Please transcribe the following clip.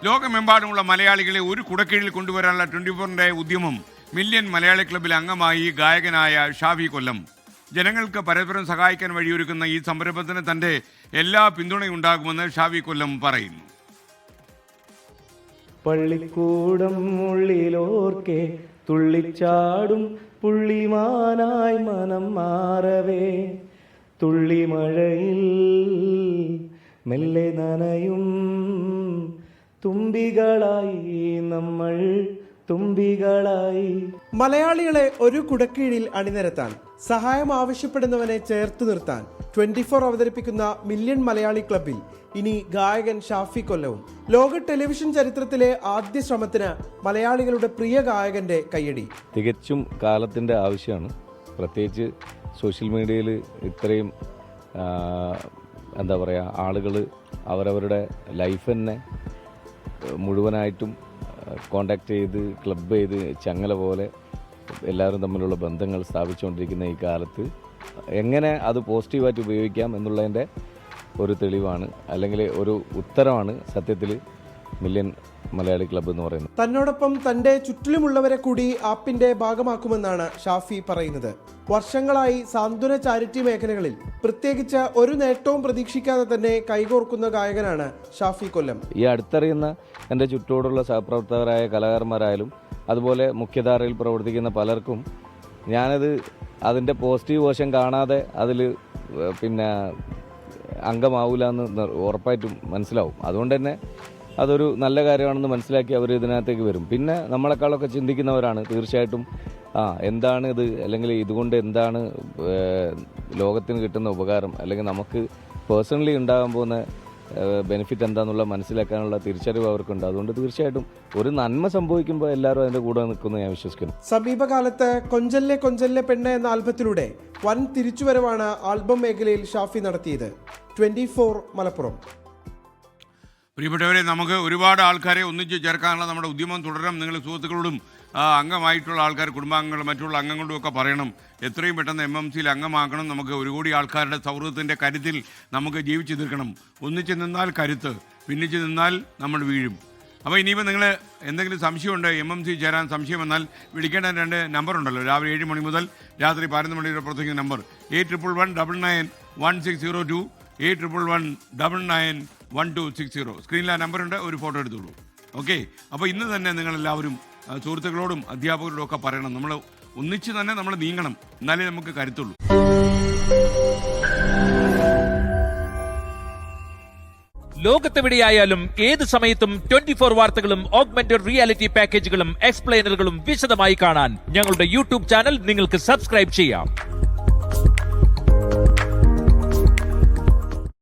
ലോകമെമ്പാടുമുള്ള മലയാളികളെ ഒരു കുടക്കീഴിൽ കൊണ്ടുവരാനുള്ള 24-ന്റെ ഉദ്യമം മില്യൺ മലയാളി ക്ലബ്ബിൽ അംഗമായി ഗായകനായ ഷാഫി കൊല്ലം. ജനങ്ങൾക്ക് പരസ്പരം സഹായിക്കാൻ വഴിയൊരുക്കുന്ന ഈ സംരംഭത്തിന് തന്റെ എല്ലാ പിന്തുണയുണ്ടാകുമെന്ന് ഷാഫി കൊല്ലം പറയുന്നു. പള്ളിക്കൂടം ഉള്ളിലോർക്കെ തുള്ളിച്ചാടും പുള്ളിമാനായി മനം മാറവേ, തുള്ളിമഴയിൽ മെല്ലെ നനയും തുമ്പികളായി നമ്മൾ തുമ്പികളായി. മലയാളികളെ ഒരു കുടക്കീഴിൽ അണിനിരത്താൻ, സഹായം ആവശ്യപ്പെടുന്നവനെ ചേർത്ത് നിർത്താൻ 24 അവതരിപ്പിക്കുന്ന മില്യൺ മലയാളി ക്ലബ്ബിൽ ഇനി ഗായകൻ ഷാഫി കൊല്ലവും. ലോക ടെലിവിഷൻ ചരിത്രത്തിലെ ആദ്യ ശ്രമത്തിന് മലയാളികളുടെ പ്രിയ ഗായകന്റെ കയ്യടി. തികച്ചും കാലത്തിൻ്റെ ആവശ്യമാണ്. പ്രത്യേകിച്ച് സോഷ്യൽ മീഡിയയിൽ ഇത്രയും എന്താ പറയുക, ആളുകൾ അവരവരുടെ ലൈഫ് തന്നെ മുഴുവനായിട്ടും കോണ്ടാക്ട് ചെയ്ത് ക്ലബ് ചെയ്ത് ചങ്ങല പോലെ എല്ലാവരും തമ്മിലുള്ള ബന്ധങ്ങൾ സ്ഥാപിച്ചുകൊണ്ടിരിക്കുന്ന ഈ കാലത്ത് എങ്ങനെ അത് പോസിറ്റീവായിട്ട് ഉപയോഗിക്കാം എന്നുള്ളതിൻ്റെ ഒരു തെളിവാണ്, അല്ലെങ്കിൽ ഒരു ഉത്തരമാണ് സത്യത്തിൽ മില്യൺ മലയാളി ക്ലബ്ബ് എന്ന് പറയുന്നത്. തന്നോടൊപ്പം തന്റെ ചുറ്റിലുമുള്ളവരെ കൂടി ആപ്പിന്റെ ഭാഗമാക്കുമെന്നാണ് ഷാഫി പറയുന്നത്. വർഷങ്ങളായി സാന്ത്വന ചാരിറ്റി മേഖലകളിൽ പ്രത്യേകിച്ച് ഒരു നേട്ടവും പ്രതീക്ഷിക്കാതെ തന്നെ കൈകോർക്കുന്ന ഗായകനാണ് ഷാഫി കൊല്ലം. ഈ അടുത്തറിയുന്ന എൻ്റെ ചുറ്റോടുള്ള സഹപ്രവർത്തകരായ കലാകാരന്മാരായാലും അതുപോലെ മുഖ്യധാരയിൽ പ്രവർത്തിക്കുന്ന പലർക്കും അതിൻ്റെ പോസിറ്റീവ് വശം കാണാതെ അതിൽ പിന്നെ അംഗമാവില്ല എന്ന് ഉറപ്പായിട്ടും മനസ്സിലാവും. അതുകൊണ്ട് തന്നെ അതൊരു നല്ല കാര്യമാണെന്ന് മനസ്സിലാക്കി അവർ ഇതിനകത്തേക്ക് വരും. പിന്നെ നമ്മളെക്കാളൊക്കെ ചിന്തിക്കുന്നവരാണ് തീർച്ചയായിട്ടും എന്താണ് ഇത്, അല്ലെങ്കിൽ ഇതുകൊണ്ട് എന്താണ് ലോകത്തിന് കിട്ടുന്ന ഉപകാരം, അല്ലെങ്കിൽ നമുക്ക് പേഴ്സണലി ഉണ്ടാകാൻ പോകുന്ന ബെനിഫിറ്റ് എന്താണെന്നുള്ള മനസ്സിലാക്കാനുള്ള തിരിച്ചറിവ് അവർക്കുണ്ട്. അതുകൊണ്ട് തീർച്ചയായിട്ടും ഒരു നന്മ സംഭവിക്കുമ്പോൾ എല്ലാവരും അതിൻ്റെ കൂടെ നിൽക്കുന്നു ഞാൻ വിശ്വസിക്കുന്നു. സമീപകാലത്ത് കൊഞ്ചല്ലെ കൊഞ്ചല്ലെ പെണ്ണ എന്ന ആൽബത്തിലൂടെ വൻ തിരിച്ചുവരവാണ് ആൽബം മേഖലയിൽ ഷാഫി നടത്തിയത്. 24 മലപ്പുറം. പ്രിയപ്പെട്ടവരെ, നമുക്ക് ഒരുപാട് ആൾക്കാരെ ഒന്നിച്ച് ചേർക്കാനുള്ള നമ്മുടെ ഉദ്യമം തുടരാം. നിങ്ങൾ സുഹൃത്തുക്കളോടും അംഗമായിട്ടുള്ള ആൾക്കാർ, കുടുംബാംഗങ്ങളും മറ്റുള്ള അംഗങ്ങളോടും ഒക്കെ പറയണം, എത്രയും പെട്ടെന്ന് MMCയിൽ അംഗമാക്കണം. നമുക്ക് ഒരു കോടി ആൾക്കാരുടെ സൗഹൃദത്തിൻ്റെ കരുത്തിൽ നമുക്ക് ജീവിച്ചു തീർക്കണം. ഒന്നിച്ച് നിന്നാൽ കരുത്ത്, ഭിന്നിച്ച് നിന്നാൽ നമ്മൾ വീഴും. അപ്പോൾ ഇനിയിപ്പോൾ നിങ്ങൾ എന്തെങ്കിലും സംശയമുണ്ട്, MMC ചേരാൻ സംശയം വന്നാൽ വിളിക്കേണ്ട 2 നമ്പറുണ്ടല്ലോ. രാവിലെ 7 മണി മുതൽ രാത്രി 11 മണി വരെ പ്രവർത്തിക്കുന്ന നമ്പർ 8111991602, 8111991260. സ്ക്രീനിൽ ആ നമ്പറുണ്ട്, ഒരു ഫോട്ടോ എടുത്തോളൂ. ഓക്കെ. അപ്പോൾ ഇന്ന് തന്നെ നിങ്ങളെല്ലാവരും സുഹൃത്തുക്കളോടും അധ്യാപകരോടും ഒക്കെ പറയണം, നമ്മൾ ഒന്നിച്ച് തന്നെ നമ്മൾ നീങ്ങണം, എന്നാലേ നമുക്ക് കരുത്തുള്ളൂ. ലോകത്തെവിടെയായാലും ഏത് സമയത്തും 24 വാർത്തകളും ഓഗ്മെന്റഡ് റിയാലിറ്റി പാക്കേജുകളും എക്സ്പ്ലെയിനറുകളും വിശദമായി കാണാൻ ഞങ്ങളുടെ യൂട്യൂബ് ചാനൽ നിങ്ങൾക്ക് സബ്സ്ക്രൈബ് ചെയ്യാം.